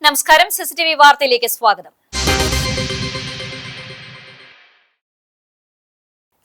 നമസ്കാരം, സിസിടിവി വാർത്തയിലേക്ക് സ്വാഗതം.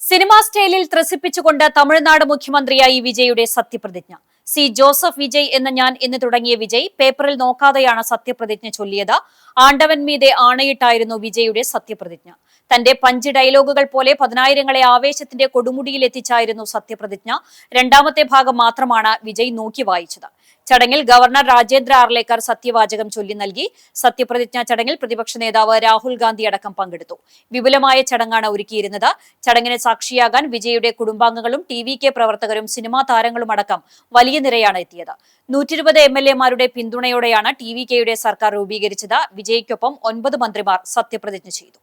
സിനിമാ സ്റ്റൈലിൽ ത്രസിപ്പിച്ചുകൊണ്ട് തമിഴ്നാട് മുഖ്യമന്ത്രിയായി വിജയുടെ സത്യപ്രതിജ്ഞ. സി ജോസഫ് വിജയ് എന്ന ഞാൻ എന്ന് തുടങ്ങിയ വിജയ് പേപ്പറിൽ നോക്കാതെയാണ് സത്യപ്രതിജ്ഞ ചൊല്ലിയത്. ആണ്ടവൻ മീതെ ആണയിട്ടായിരുന്നു വിജയുടെ സത്യപ്രതിജ്ഞ. തന്റെ പഞ്ച് ഡയലോഗുകൾ പോലെ പതിനായിരങ്ങളെ ആവേശത്തിന്റെ കൊടുമുടിയിൽ എത്തിച്ചായിരുന്നു സത്യപ്രതിജ്ഞ. രണ്ടാമത്തെ ഭാഗം മാത്രമാണ് വിജയ് നോക്കി വായിച്ചത്. ചടങ്ങിൽ ഗവർണർ രാജേന്ദ്ര ആർലേക്കർ സത്യവാചകം ചൊല്ലി നൽകി. സത്യപ്രതിജ്ഞാ ചടങ്ങിൽ പ്രതിപക്ഷ നേതാവ് രാഹുൽ ഗാന്ധി അടക്കം പങ്കെടുത്തു. വിപുലമായ ചടങ്ങാണ് ഒരുക്കിയിരുന്നത്. ചടങ്ങിന് സാക്ഷിയാകാൻ വിജയുടെ കുടുംബാംഗങ്ങളും TVK പ്രവർത്തകരും സിനിമാ താരങ്ങളും അടക്കം വലിയ നിരയാണ് എത്തിയത്. 120 MLA-മാരുടെ പിന്തുണയോടെയാണ് TVK-യുടെ സർക്കാർ രൂപീകരിച്ചത്. വിജയ്ക്കൊപ്പം 9 മന്ത്രിമാർ സത്യപ്രതിജ്ഞ ചെയ്തു.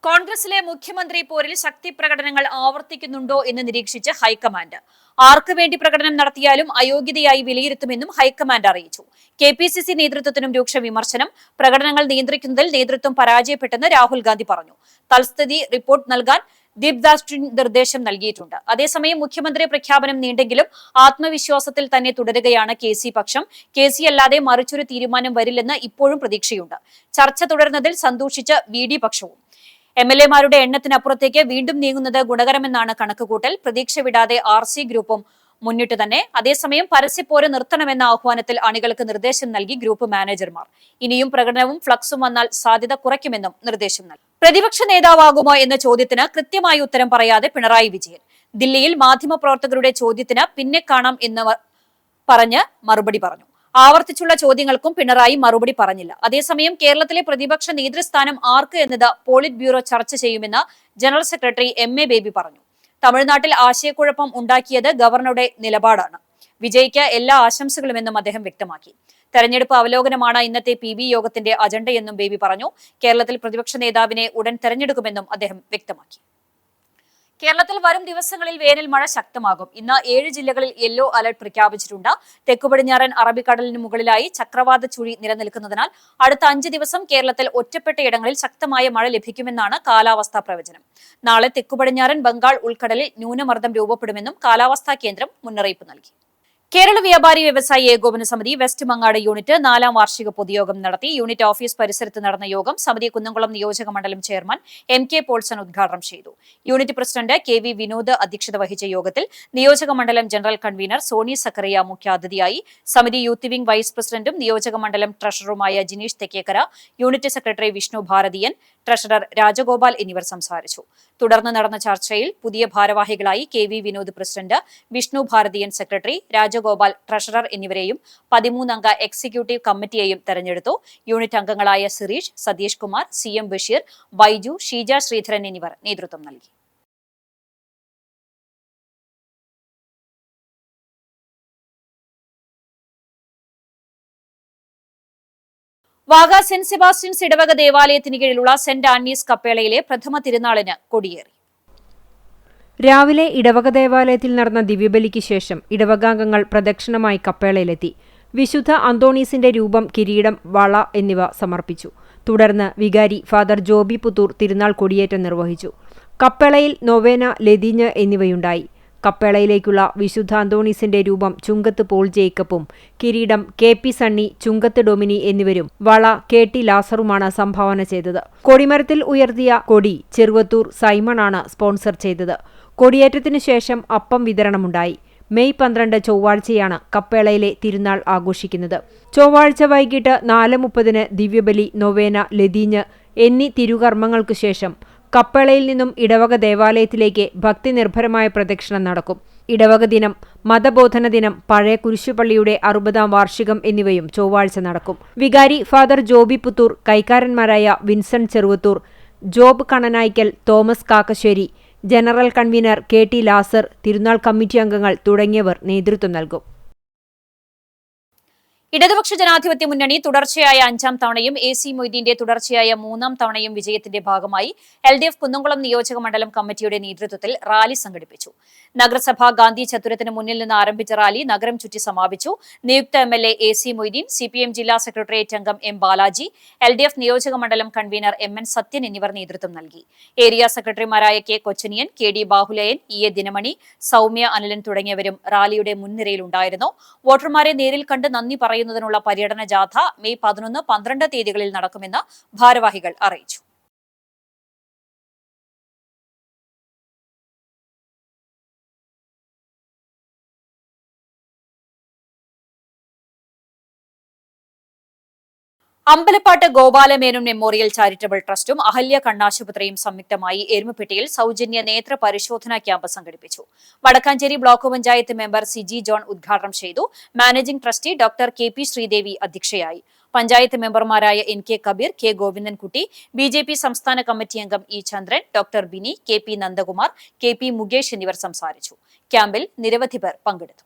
കോൺഗ്രസിലെ മുഖ്യമന്ത്രി പോരിൽ ശക്തി പ്രകടനങ്ങൾ ആവർത്തിക്കുന്നുണ്ടോ എന്ന് നിരീക്ഷിച്ച് ഹൈക്കമാൻഡ്. ആർക്ക് വേണ്ടി പ്രകടനം നടത്തിയാലും അയോഗ്യതയായി വിലയിരുത്തുമെന്നും ഹൈക്കമാൻഡ് അറിയിച്ചു. KPCC നേതൃത്വത്തിനും രൂക്ഷ വിമർശനം. പ്രകടനങ്ങൾ നിയന്ത്രിക്കുന്നതിൽ നേതൃത്വം പരാജയപ്പെട്ടെന്ന് രാഹുൽ ഗാന്ധി പറഞ്ഞു. തൽസ്ഥിതി റിപ്പോർട്ട് നൽകാൻ ദീപ്ദാസ് നിർദ്ദേശം നൽകിയിട്ടുണ്ട്. അതേസമയം മുഖ്യമന്ത്രി പ്രഖ്യാപനം നീണ്ടെങ്കിലും ആത്മവിശ്വാസത്തിൽ തന്നെ തുടരുകയാണ് KC പക്ഷം. KC അല്ലാതെ മറിച്ചൊരു തീരുമാനം വരില്ലെന്ന് ഇപ്പോഴും പ്രതീക്ഷയുണ്ട്. ചർച്ച തുടർന്നതിൽ സന്തോഷിച്ച് VD പക്ഷവും. MLA-മാരുടെ എണ്ണത്തിനപ്പുറത്തേക്ക് വീണ്ടും നീങ്ങുന്നത് ഗുണകരമെന്നാണ് കണക്കുകൂട്ടൽ. പ്രതീക്ഷ വിടാതെ RC ഗ്രൂപ്പും മുന്നിട്ട് തന്നെ. അതേസമയം പരസ്യപ്പോര് നിർത്തണമെന്ന ആഹ്വാനത്തിൽ അണികൾക്ക് നിർദ്ദേശം നൽകി ഗ്രൂപ്പ് മാനേജർമാർ. ഇനിയും പ്രകടനവും ഫ്ലക്സും വന്നാൽ സാധ്യത കുറയ്ക്കുമെന്നും നിർദ്ദേശം നൽകി. പ്രതിപക്ഷ നേതാവാകുമോ എന്ന ചോദ്യത്തിന് കൃത്യമായ ഉത്തരം പറയാതെ പിണറായി വിജയൻ. ദില്ലിയിൽ മാധ്യമപ്രവർത്തകരുടെ ചോദ്യത്തിന് പിന്നെ കാണാം എന്ന് പറഞ്ഞ് മറുപടി പറഞ്ഞു. ആവർത്തിച്ചുള്ള ചോദ്യങ്ങൾക്കും പിണറായി മറുപടി പറഞ്ഞില്ല. അതേസമയം കേരളത്തിലെ പ്രതിപക്ഷ നേതൃസ്ഥാനം ആർക്ക് എന്നത് പോളിറ്റ് ബ്യൂറോ ചർച്ച ചെയ്യുമെന്ന് ജനറൽ സെക്രട്ടറി MA ബേബി പറഞ്ഞു. തമിഴ്നാട്ടിൽ ആശയക്കുഴപ്പം ഉണ്ടാക്കിയത് ഗവർണറുടെ നിലപാടാണ്. വിജയ്ക്ക് എല്ലാ ആശംസകളുമെന്നും അദ്ദേഹം വ്യക്തമാക്കി. തെരഞ്ഞെടുപ്പ് അവലോകനമാണ് ഇന്നത്തെ PB യോഗത്തിന്റെ അജണ്ടയെന്നും ബേബി പറഞ്ഞു. കേരളത്തിൽ പ്രതിപക്ഷ നേതാവിനെ ഉടൻ തെരഞ്ഞെടുക്കുമെന്നും അദ്ദേഹം വ്യക്തമാക്കി. കേരളത്തിൽ വരും ദിവസങ്ങളിൽ വേനൽ മഴ ശക്തമാകും. ഇന്ന് 7 ജില്ലകളിൽ യെല്ലോ അലർട്ട് പ്രഖ്യാപിച്ചിട്ടുണ്ട്. തെക്കുപടിഞ്ഞാറൻ അറബിക്കടലിന് മുകളിലായി ചക്രവാത ചുഴി നിലനിൽക്കുന്നതിനാൽ അടുത്ത 5 ദിവസം കേരളത്തിൽ ഒറ്റപ്പെട്ടയിടങ്ങളിൽ ശക്തമായ മഴ ലഭിക്കുമെന്നാണ് കാലാവസ്ഥാ പ്രവചനം. നാളെ തെക്കുപടിഞ്ഞാറൻ ബംഗാൾ ഉൾക്കടലിൽ ന്യൂനമർദ്ദം രൂപപ്പെടുമെന്നും കാലാവസ്ഥാ കേന്ദ്രം മുന്നറിയിപ്പ് നൽകി. കേരള വ്യാപാരി വ്യവസായി ഏകോപന സമിതി വെസ്റ്റ് മങ്ങാട് യൂണിറ്റ് 4ാം വാർഷിക പൊതുയോഗം നടത്തി. യൂണിറ്റ് ഓഫീസ് പരിസരത്ത് നടന്ന യോഗം സമിതി കുന്നംകുളം നിയോജക മണ്ഡലം ചെയർമാൻ MK പോൾസൺ ഉദ്ഘാടനം ചെയ്തു. യൂണിറ്റ് പ്രസിഡന്റ് KV വിനോദ് അധ്യക്ഷത വഹിച്ച യോഗത്തിൽ നിയോജക മണ്ഡലം ജനറൽ കൺവീനർ സോണി സക്കറിയ മുഖ്യാതിഥിയായി. സമിതി യൂത്ത് വിംഗ് വൈസ് പ്രസിഡന്റും നിയോജക മണ്ഡലം ട്രഷററുമായ Jineesh Thekkekara, unit secretary Vishnu Bharathiyan, treasurer Rajagopal എന്നിവർ സംസാരിച്ചു. തുടർന്ന് നടന്ന ചർച്ചയിൽ പുതിയ ഭാരവാഹികളായി KV Vinod president, Vishnu Bharathiyan secretary, Rajagopal treasurer എന്നിവരെയും 13-അംഗ എക്സിക്യൂട്ടീവ് കമ്മിറ്റിയെയും തെരഞ്ഞെടുത്തു. യൂണിറ്റ് അംഗങ്ങളായ സിറീഷ്, സതീഷ് കുമാർ, CM ബഷീർ, ബൈജു, ഷീജ ശ്രീധരൻ എന്നിവർ നേതൃത്വം നൽകി. വാഗ സെന്റ് സെബാസ്റ്റ്യൻസ് ഇടവക ദേവാലയത്തിന് കീഴിലുള്ള സെന്റ് ആന്റണീസ് കപ്പേളയിലെ പ്രഥമ തിരുനാളിന് കൊടിയേറി. രാവിലെ ഇടവക ദേവാലയത്തിൽ നടന്ന ദിവ്യബലിക്ക് ശേഷം ഇടവകാംഗങ്ങൾ പ്രദക്ഷിണമായി കപ്പേളയിലെത്തി. വിശുദ്ധ അന്തോണീസിന്റെ രൂപം, കിരീടം, വള എന്നിവ സമർപ്പിച്ചു. തുടർന്ന് വികാരി ഫാദർ ജോബി പുത്തൂർ തിരുനാൾ കൊടിയേറ്റം നിർവഹിച്ചു. കപ്പേളയിൽ നൊവേന, ലതീഞ്ഞ് എന്നിവയുണ്ടായി. കപ്പേളയിലേക്കുള്ള വിശുദ്ധ അന്തോണീസിന്റെ രൂപം ചുങ്കത്ത് പോൾ ജേക്കബും, കിരീടം KP സണ്ണി, ചുങ്കത്ത് ഡൊമിനി എന്നിവരും, വള KT ലാസറുമാണ് സംഭാവന ചെയ്തത്. കൊടിമരത്തിൽ ഉയർത്തിയ കൊടി ചെറുവത്തൂർ സൈമണാണ് സ്പോൺസർ ചെയ്തത്. കൊടിയേറ്റത്തിനു ശേഷം അപ്പം വിതരണമുണ്ടായി. മെയ് 12 ചൊവ്വാഴ്ചയാണ് കപ്പേളയിലെ തിരുനാൾ ആഘോഷിക്കുന്നത്. ചൊവ്വാഴ്ച വൈകിട്ട് 4:30 ദിവ്യബലി, നൊവേന, ലതീഞ്ഞ് എന്നീ തിരുകർമ്മങ്ങൾക്കു ശേഷം കപ്പേളയിൽ നിന്നും ഇടവക ദേവാലയത്തിലേക്ക് ഭക്തിനിർഭരമായ പ്രദക്ഷിണം നടക്കും. ഇടവക ദിനം, മതബോധന ദിനം, പഴയ കുരിശുപള്ളിയുടെ 60ാം വാർഷികം എന്നിവയും ചൊവ്വാഴ്ച നടക്കും. വികാരി ഫാദർ ജോബി പുത്തൂർ, കൈക്കാരന്മാരായ Vincent Cheruvathur, Job Kananaikkal, Thomas Kakkassery, general convener KT Lazar, തിരുനാൾ കമ്മിറ്റി അംഗങ്ങൾ തുടങ്ങിയവർ നേതൃത്വം നൽകും. ഇടതുപക്ഷ ജനാധിപത്യ മുന്നണി തുടർച്ചയായ 5-ാം തവണയും AC മൊയ്തീന്റെ തുടർച്ചയായ 3-ാം തവണയും വിജയത്തിന്റെ ഭാഗമായി LDF കുന്നംകുളം നിയോജക മണ്ഡലം കമ്മിറ്റിയുടെ നേതൃത്വത്തിൽ റാലി സംഘടിപ്പിച്ചു. നഗരസഭാ ഗാന്ധി ചത്തുരത്തിന് മുന്നിൽ നിന്ന് ആരംഭിച്ച റാലി നഗരം ചുറ്റി സമാപിച്ചു. നിയുക്ത MLA AC മൊയ്തീൻ, CPM ജില്ലാ സെക്രട്ടേറിയറ്റ് അംഗം M ബാലാജി, LDF നിയോജക മണ്ഡലം കൺവീനർ MN സത്യൻ എന്നിവർ നേതൃത്വം നൽകി. ഏരിയ സെക്രട്ടറിമാരായ K Kochaniyan, KD Bahuleyan, EA Dinamani, Soumya Anilan തുടങ്ങിയവരും റാലിയുടെ മുൻനിരയിലുണ്ടായിരുന്നു. വോട്ടർമാരെ നേരിൽ കണ്ട് നന്ദി പറയുന്നതിനുള്ള പര്യടന ജാഥ മെയ് 11, 12 തീയതികളിൽ നടക്കുമെന്ന് ഭാരവാഹികൾ അറിയിച്ചു. അമ്പലപ്പാട്ട് ഗോപാലമേനോൻ മെമ്മോറിയൽ ചാരിറ്റബിൾ ട്രസ്റ്റും അഹല്യ കണ്ണാശുപത്രിയും സംയുക്തമായി എരുമപ്പെട്ടിയിൽ സൗജന്യ നേത്ര പരിശോധനാ ക്യാമ്പ് സംഘടിപ്പിച്ചു. Vadakkanchery block panchayat member Siji John ഉദ്ഘാടനം ചെയ്തു. Managing trustee doctor KP Sreedevi അധ്യക്ഷയായി. പഞ്ചായത്ത് മെമ്പർമാരായ NK Kabeer, K Govindankutty, BJP സംസ്ഥാന കമ്മിറ്റി അംഗം E Chandran, doctor Bini, KP Nandakumar, KP Mukesh എന്നിവർ സംസാരിച്ചു. ക്യാമ്പിൽ നിരവധി പേർ പങ്കെടുത്തു.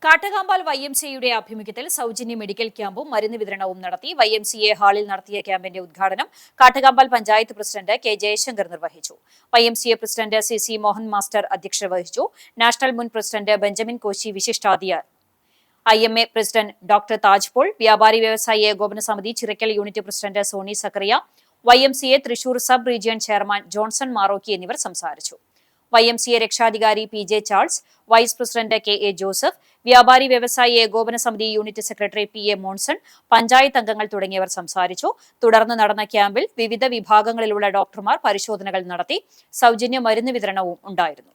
കാട്ടകാമ്പാൽ YMCAയുടെ ആഭിമുഖ്യത്തിൽ സൗജന്യ മെഡിക്കൽ ക്യാമ്പും മരുന്ന് വിതരണവും നടത്തി. YMCA ഹാളിൽ നടത്തിയ ക്യാമ്പിന്റെ ഉദ്ഘാടനം കാട്ടകാമ്പാൽ പഞ്ചായത്ത് പ്രസിഡന്റ് K ജയശങ്കർ നിർവഹിച്ചു. YMCA president CC Mohan master അധ്യക്ഷത വഹിച്ചു. നാഷണൽ മുൻ പ്രസിഡന്റ് ബെഞ്ചമിൻ കോശി വിശിഷ്ടാതിഥിയായി. IMA president doctor Taj Paul, വ്യാപാരി വ്യവസായി ഏകോപന സമിതി Chirakkal unit president Soni Zacharia, YMCA Thrissur sub region chairman Johnson Marokki എന്നിവർ സംസാരിച്ചു. YMCA രക്ഷാധികാരി PJ Charles, vice president KA Joseph, വ്യാപാരി വ്യവസായി ഏകോപന സമിതി unit secretary PA Monson, panchayat അംഗങ്ങൾ തുടങ്ങിയവർ സംസാരിച്ചു. തുടർന്ന് നടന്ന ക്യാമ്പിൽ വിവിധ വിഭാഗങ്ങളിലുള്ള ഡോക്ടർമാർ പരിശോധനകൾ നടത്തി. സൗജന്യ മരുന്ന് വിതരണവും ഉണ്ടായിരുന്നു.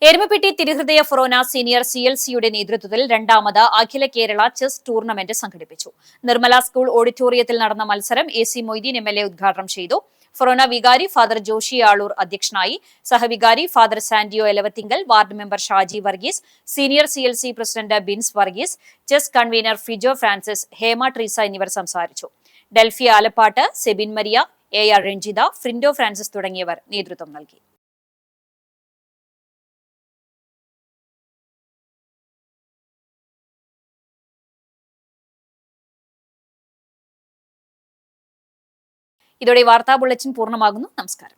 എരുമപ്പെട്ടി തിരുഹൃദയ ഫൊറോന സീനിയർ CLCയുടെ നേതൃത്വത്തിൽ 2ാമത് അഖില കേരള ചെസ് ടൂർണമെന്റ് സംഘടിപ്പിച്ചു. നിർമ്മല സ്കൂൾ ഓഡിറ്റോറിയത്തിൽ നടന്ന മത്സരം AC മൊയ്തീൻ MLA ഉദ്ഘാടനം ചെയ്തു. ഫൊറോന വികാരി ഫാദർ ജോഷി ആളൂർ അധ്യക്ഷനായി. സഹവികാരി Father Santio Elavathingal, ward member Shaji Varghese, senior CLC president Bins Varghese, chess convener Fijo Francis, Hema Treesa എന്നിവർ സംസാരിച്ചു. Delphy Alappat, Sebin Maria, AR Ranjitha, Frindo Francis തുടങ്ങിയവർ നേതൃത്വം നൽകി. ഇതോടെ വാർത്താ ബുള്ളറ്റിൻ പൂർണ്ണമാകുന്നു. നമസ്കാരം.